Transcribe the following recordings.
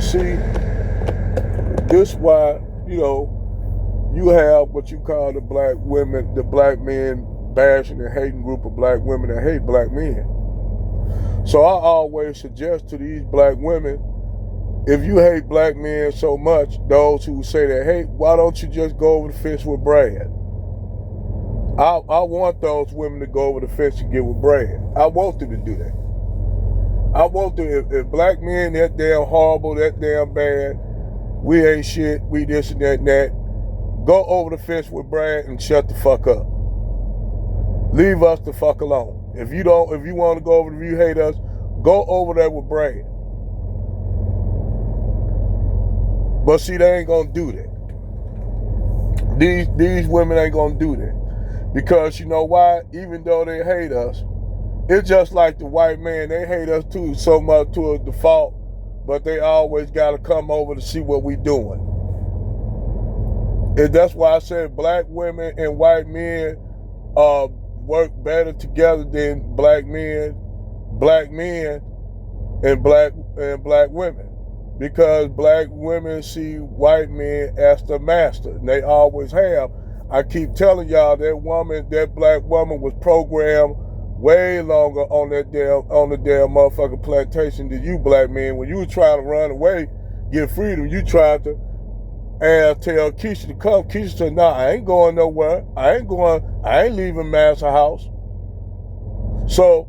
And see, this why, you have what you call the black women, the black men bashing and hating group of black women that hate black men. So I always suggest to these black women, if you hate black men so much, those who say that hate, why don't you just go over the fence with Brad? I want those women to go over the fence and get with Brad. I want them to do that. I want them, if black men that damn horrible, that damn bad, we ain't shit, we this and that and that, go over the fence with Brad and shut the fuck up. Leave us the fuck alone. If you want to go over, if you hate us, go over there with Brad. But see, they ain't gonna do that. These women ain't gonna do that. Because you know why? Even though they hate us, it's just like the white man, they hate us too so much to a default, but they always gotta come over to see what we doing. And that's why I said black women and white men work better together than black men and black women. Because black women see white men as the master, and they always have. I keep telling y'all that black woman was programmed way longer on the damn motherfucking plantation than you black men. When you were trying to run away, get freedom, you tried to tell Keisha to come. Keisha said, nah, I ain't going nowhere. I ain't leaving Massa House. So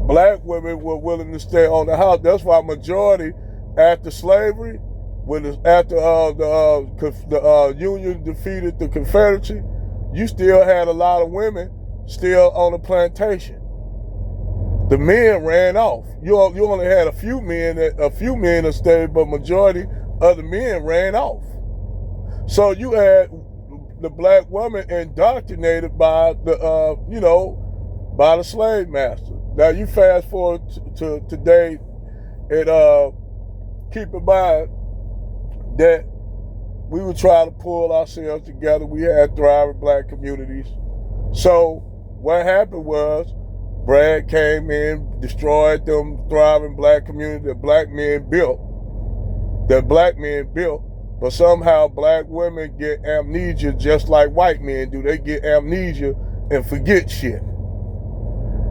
black women were willing to stay on the house. That's why majority after slavery, after the Union defeated the Confederacy, you still had a lot of women still on the plantation. The men ran off. You only had a few men that stayed, but majority of the men ran off. So you had the black woman indoctrinated by by the slave master. Now you fast forward to today, and keep in mind that we were trying to pull ourselves together. We had thriving black communities. So what happened was Brad came in, destroyed them thriving black communities that black men built. But somehow black women get amnesia just like white men do. They get amnesia and forget shit.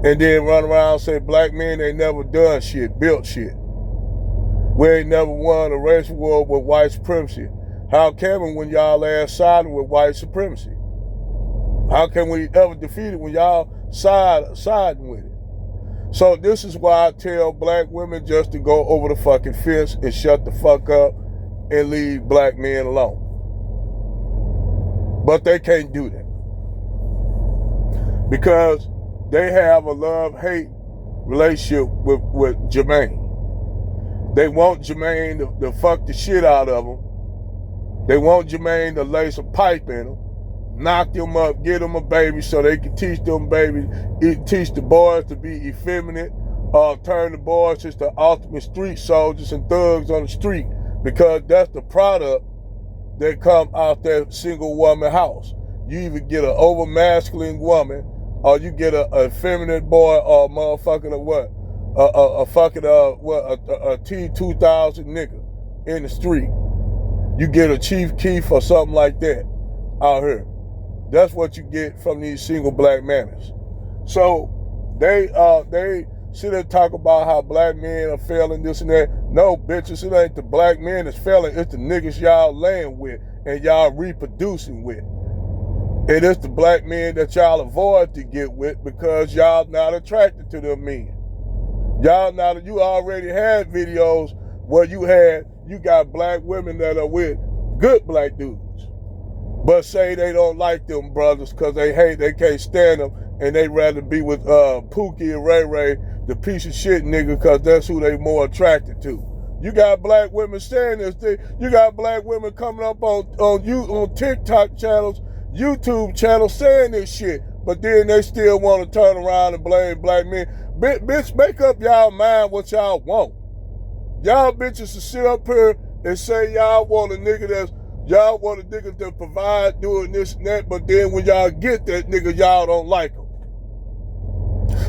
And then run around and say black men ain't never done shit, built shit. We ain't never won a race war with white supremacy. How can we when y'all ass siding with white supremacy? How can we ever defeat it when y'all siding with it? So this is why I tell black women just to go over the fucking fence and shut the fuck up and leave black men alone. But they can't do that. Because they have a love-hate relationship with Jermaine. They want Jermaine to fuck the shit out of them. They want Jermaine to lace a pipe in them, knock them up, get them a baby so they can teach them babies, teach the boys to be effeminate, turn the boys into the ultimate street soldiers and thugs on the street, because that's the product that come out that single woman house. You either get an over masculine woman, or you get a effeminate boy, or a motherfucking a T-2000 nigga in the street. You get a Chief Keef or something like that out here. That's what you get from these single black mammies. So they sit there and talk about how black men are failing this and that. No, bitches, it ain't the black men that's failing. It's the niggas y'all laying with and y'all reproducing with. And it's the black men that y'all avoid to get with because y'all not attracted to them men. You already had videos where you got black women that are with good black dudes, but say they don't like them brothers because they can't stand them, and they rather be with Pookie and Ray Ray, the piece of shit nigga, because that's who they more attracted to. You got black women saying this thing. You got black women coming up on TikTok channels, YouTube channels saying this shit, but then they still want to turn around and blame black men. Bitch, make up y'all mind what y'all want. Y'all bitches to sit up here and say y'all want a nigga to provide doing this and that, but then when y'all get that nigga, y'all don't like him.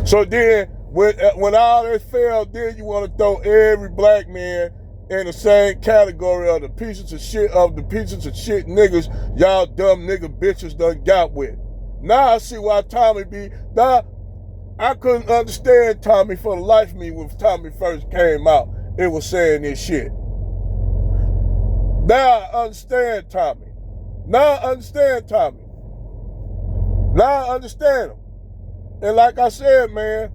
So then, when all that failed, then you want to throw every black man in the same category of the pieces of shit niggas y'all dumb nigga bitches done got with. Now I see why Tommy be. Now I couldn't understand Tommy for the life of me when Tommy first came out. It was saying this shit. Now I understand Tommy. Now I understand Tommy. Now I understand him. And like I said, man,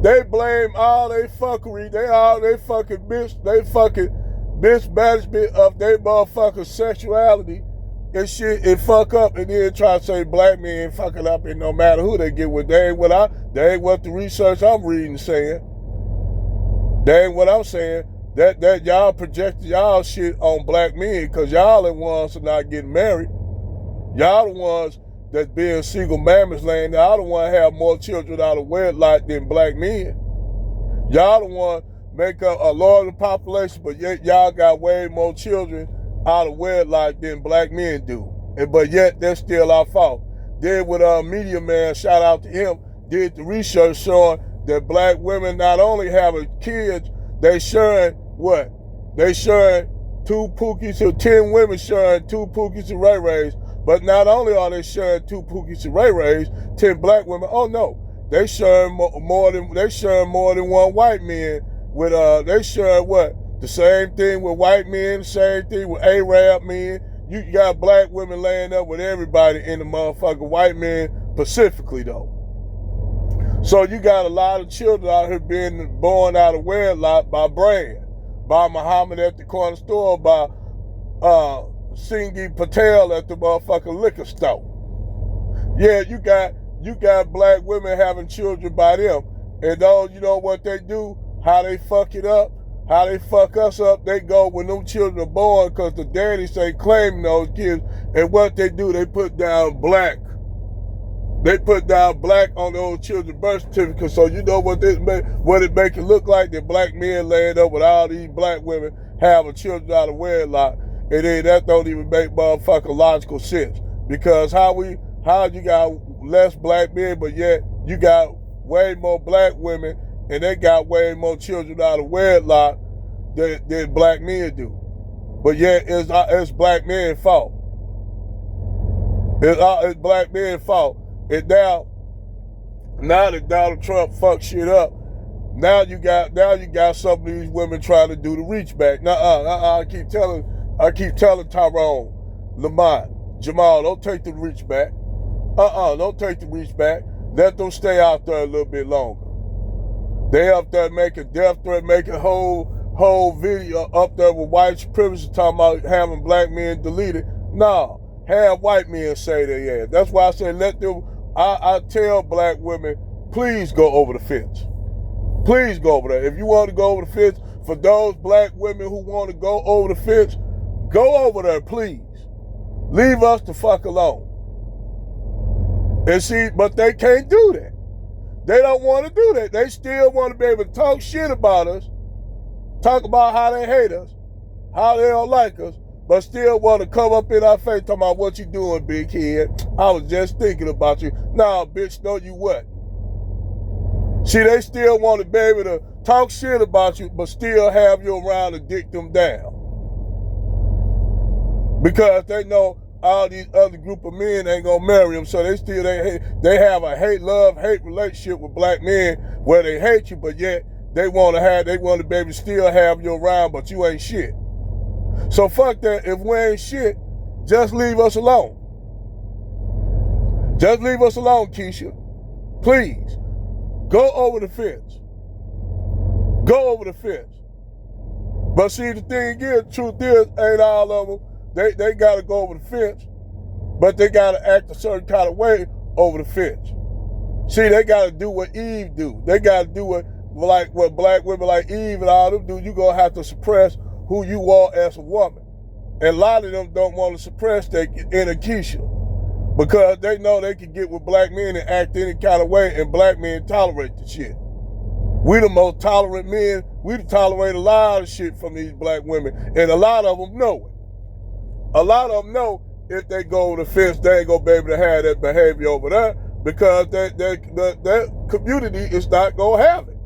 they blame all they fuckery, they fucking mismanagement of their motherfucking sexuality and shit and fuck up and then try to say black men fucking up and no matter who they get with. They ain't what the research I'm reading saying. They ain't what I'm saying. That y'all projected y'all shit on black men because y'all the ones that not getting married. Y'all the ones that's being single mammoths laying there. Y'all the one have more children out of wedlock than black men. Y'all the one make up a lot of the population, but yet y'all got way more children out of wedlock than black men do. But yet that's still our fault. Then with Media Man, shout out to him, did the research showing that black women not only having kids, they sharing what? They sharing 2 Pookies or 10 women sharing 2 Pookies and Ray Rays. But not only are they sharing 2 Pookies and Ray Rays, 10 black women. Oh no, they sharing more than one white man. With they sharing what? The same thing with white men, the same thing with Arab men. You got black women laying up with everybody in the motherfucking white men specifically though. So you got a lot of children out here being born out of wedlock by Brand, by Muhammad at the corner store, by Singhi Patel at the motherfucking liquor store. Yeah, you got black women having children by them. And those, you know what they do? How they fuck it up? How they fuck us up? They go when them children are born because the daddies ain't claiming those kids. And what they do, they put down black. They put down black on those children's birth certificates. So you know what it make it look like? That black men laying up with all these black women having children out of wedlock. And then that don't even make motherfucking logical sense. Because how you got less black men, but yet you got way more black women and they got way more children out of wedlock than black men do. But yet it's black men's fault. It's black men's fault. And now that Donald Trump fucked shit up, now you got some of these women trying to do the reach back. I keep telling Tyrone, Lamont, Jamal, don't take the reach back. Don't take the reach back. Let them stay out there a little bit longer. They up there making death threat, making whole video up there with white supremacists talking about having black men deleted. No, have white men say they ass. That's why I say let them. I tell black women, please go over the fence. Please go over there. If you want to go over the fence, for those black women who want to go over the fence, go over there, please. Leave us the fuck alone. And see, but they can't do that. They don't want to do that. They still want to be able to talk shit about us, talk about how they hate us, how they don't like us, but still want to come up in our face talking about what you doing, big head. I was just thinking about you. Nah, bitch, know you what? See, they still want to be able to talk shit about you, but still have you around to dick them down. Because they know all these other group of men ain't gonna marry them, so they have a hate relationship with black men where they hate you, but yet they want to be able to still have you around, but you ain't shit. So fuck that. If we ain't shit, just leave us alone. Just leave us alone, Keisha. Please. Go over the fence. Go over the fence. But see, the thing is, the truth is, ain't all of them. They got to go over the fence, but they got to act a certain kind of way over the fence. See, they got to do what Eve do. They got to do what black women like Eve and all them do. You going to have to suppress who you are as a woman. And a lot of them don't want to suppress their inner Keisha because they know they can get with black men and act any kind of way, and black men tolerate the shit. We the most tolerant men. We tolerate a lot of shit from these black women, and a lot of them know it. A lot of them know if they go over the fence, they ain't gonna be able to have that behavior over there because that community is not gonna have it.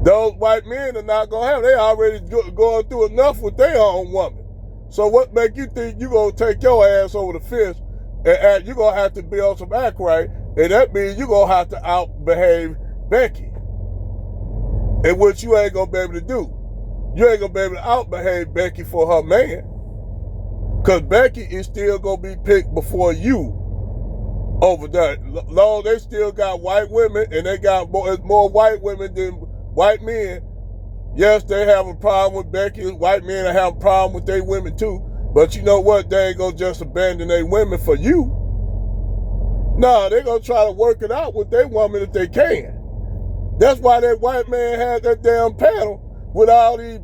those white men are not gonna have. They already going through enough with their own woman. So what make you think you gonna take your ass over the fence and you gonna have to build some act right, and that means you gonna have to out-behave Becky, and which you ain't gonna be able to do. You ain't gonna be able to out-behave Becky for her man, because Becky is still gonna be picked before you over there. Long they still got white women, and they got more white women than white men. Yes, they have a problem with Becky. White men have a problem with their women too. But you know what? They ain't gonna just abandon their women for you. No, they're gonna try to work it out with their woman if they can. That's why that white man had that damn panel with all these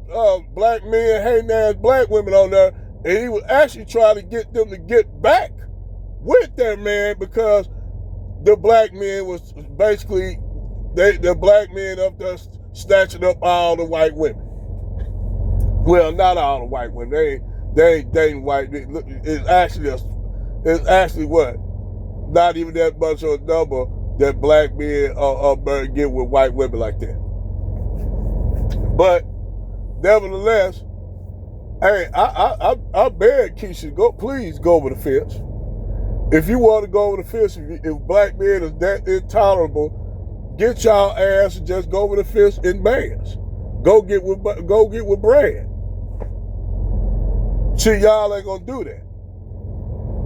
black men hating ass black women on there, and he was actually trying to get them to get back with their man, because the black men was basically the black men up there snatching up all the white women. Well, not all the white women. They ain't dating white. It's actually what? Not even that much of a number that black men get with white women like that. But nevertheless, hey, I beg Keisha, please go over the fence. If you want to go over the fence, if black men is that intolerable, get y'all ass and just go over the fence in bands. Go get with Brad. See, y'all ain't gonna do that.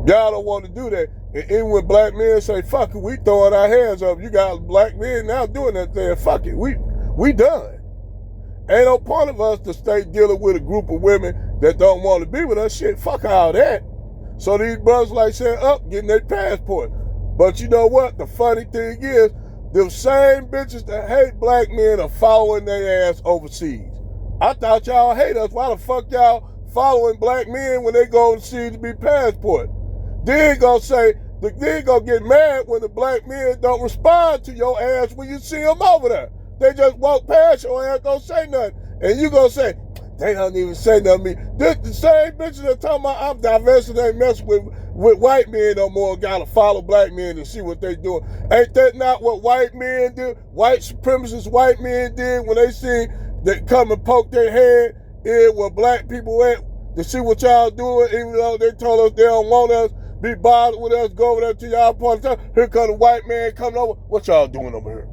Y'all don't want to do that. And even when black men say, fuck it, we throwing our hands up. You got black men now doing that thing. Fuck it, we done. Ain't no point of us to stay dealing with a group of women that don't want to be with us. Shit, fuck all that. So these brothers like saying up, getting their passport. But you know what? The funny thing is, the same bitches that hate black men are following their ass overseas. I thought y'all hate us. Why the fuck y'all following black men when they go overseas to be passport? Then gonna get mad when the black men don't respond to your ass when you see them over there. They just walk past your ass, don't say nothing. And you gonna say, they don't even say nothing to me. The same bitches that talking about I'm divesting, ain't messing with white men no more, gotta follow black men and see what they doing. Ain't that not what white men did? White supremacist white men did when they see they come and poke their head in where black people at to see what y'all doing, even though they told us they don't want us, be bothered with us, go over there to y'all part of time. Here come the white man coming over. What y'all doing over here?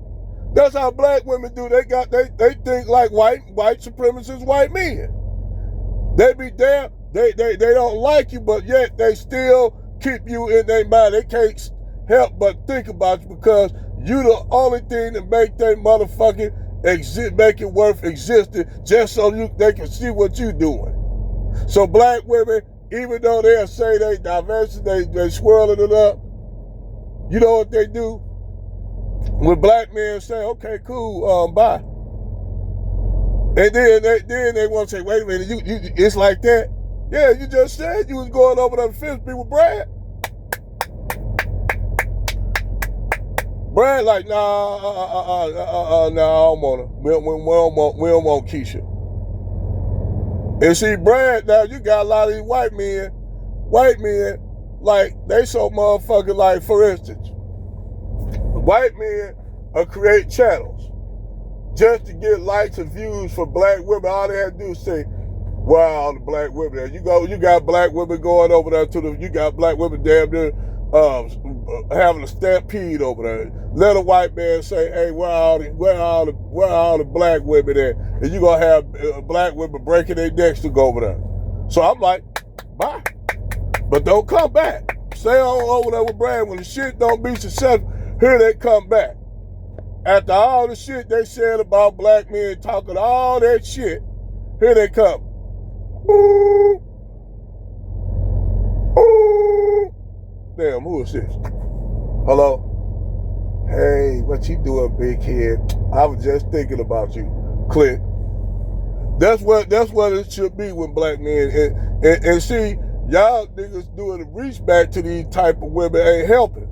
That's how black women do. They think like white supremacist white men. They be there, they don't like you, but yet they still keep you in their mind. They can't help but think about you because you the only thing that make their motherfucking make it worth existing, just so they can see what you doing. So black women, even though they'll say they diversity, they swirling it up, you know what they do? When black men say, okay, cool, bye. And then they want to say, wait a minute, you it's like that? Yeah, you just said you was going over the fence to be with Brad. Brad like, nah, I don't want her. We don't want Keisha. And see, Brad, now you got a lot of these white men, like, they so motherfucking, like, for instance, white men create channels just to get likes and views for black women. All they have to do is say, wow, the black women there. You got black women going over there you got black women damn near having a stampede over there. Let a white man say, hey, where are all the black women at? And you gonna have black women breaking their necks to go over there. So I'm like, bye. But don't come back. Stay on over there with Brad. When the shit don't be successful, here they come back. After all the shit they said about black men talking all that shit, here they come. Ooh. Ooh. Damn, who is this? Hello? Hey, what you doing, big head? I was just thinking about you. Click. That's what it should be when black men and see, y'all niggas doing the reach back to these type of women ain't helping.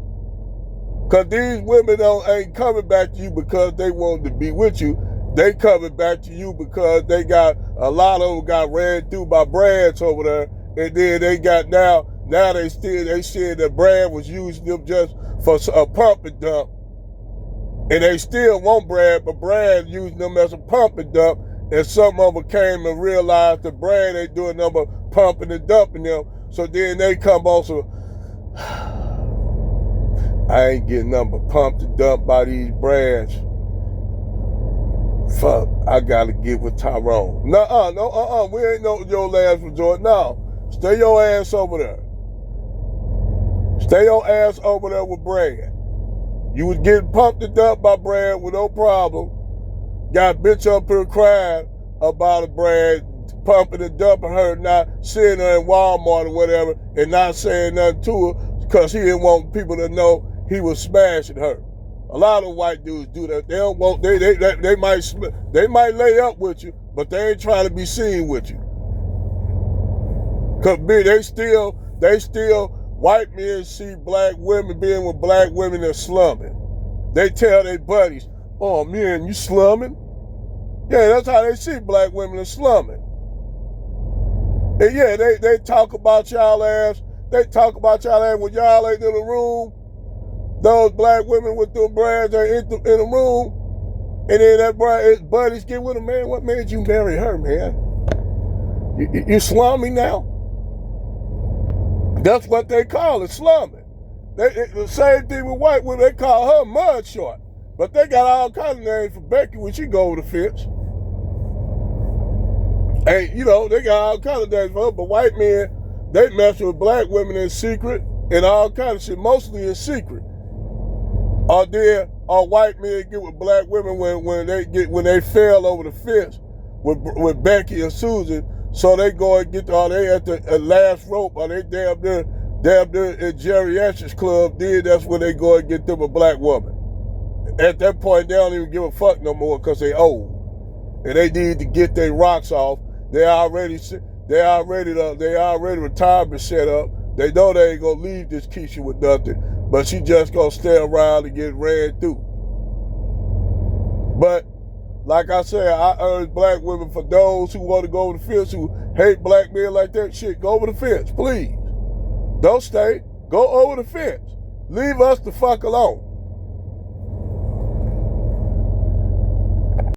Cause these women ain't coming back to you because they wanted to be with you. They coming back to you because they got a lot of them got ran through by Brads over there, and then they got now they said that Brad was using them just for a pump and dump. And they still want Brad, but Brad using them as a pump and dump. And some of them came and realized that Brad ain't doing nothing but pumping and dumping them. So then they come also, I ain't getting nothing but pumped and dumped by these Brads. Fuck, I gotta get with Tyrone. We ain't no your last resort. No, stay your ass over there. Stay your ass over there with Brad. You was getting pumped and dumped by Brad with no problem. Got a bitch up here crying about a Brad pumping and dumping her, not seeing her in Walmart or whatever, and not saying nothing to her because he didn't want people to know he was smashing her. A lot of white dudes do that. They don't want they might lay up with you, but they ain't trying to be seen with you. Cause they still white men see black women being with black women and slumming. They tell their buddies, "Oh man, you slumming?" Yeah, that's how they see black women as slumming. And yeah, they talk about y'all ass. They talk about y'all ass when y'all ain't in the room. Those black women with them Brads are in the room. And then that his buddies get with him, man. What made you marry her, man? You slumming now? That's what they call it, slumming. The same thing with white women. They call her mud short. But they got all kinds of names for Becky when she go over the fence. And, they got all kinds of names for her. But white men, they mess with black women in secret and all kinds of shit, mostly in secret. Or white men get with black women when they fell over the fence with Becky and Susan, so they go and get they at the last rope, or they damn near at Geriatrics Club. Then that's when they go and get them a black woman. At that point, they don't even give a fuck no more because they old and they need to get their rocks off. They already retirement set up. They know they ain't gonna leave this Keisha with nothing, but she just gonna stay around and get ran through. But like I said, I urge black women, for those who want to go over the fence, who hate black men like that, shit, go over the fence, please. Don't stay. Go over the fence. Leave us the fuck alone.